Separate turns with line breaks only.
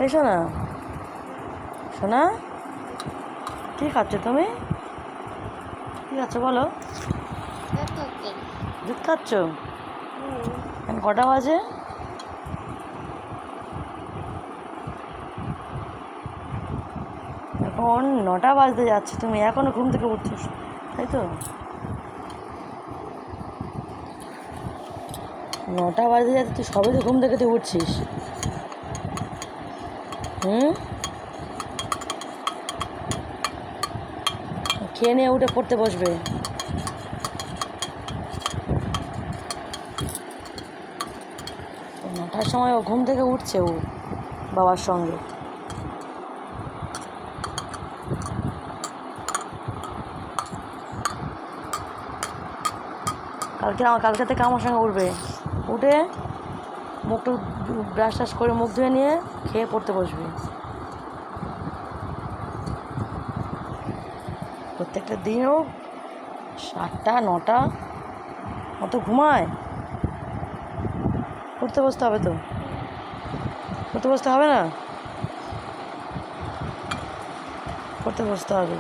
এসো না শোনা, কী খাচ্ছ তুমি? কী খাচ্ছ বলো? দুধ খাচ্ছ? এখন কটা বাজে? এখন 9টা বাজতে যাচ্ছে, তুমি এখনো ঘুম থেকে উঠছো, তাই তো? 9টা বাজতে যাচ্ছে, তুই সবে তো ঘুম থেকে তুই উঠছিস। খেয়ে নিয়ে উঠে পড়তে বসবে। 9টার সময় ও ঘুম থেকে উঠছে, ও বাবার সঙ্গে। কালকে থেকে আমার সঙ্গে উঠবে, উঠে মুখটু ব্রাশ টাশ করে মুখ ধুয়ে নিয়ে খেয়ে পড়তে বসবে। প্রত্যেকটা দিনও 8টা 9টা মতো ঘুমায়। পড়তে বসতে হবে তো, পড়তে বসতে হবে না, পড়তে বসতে হবে।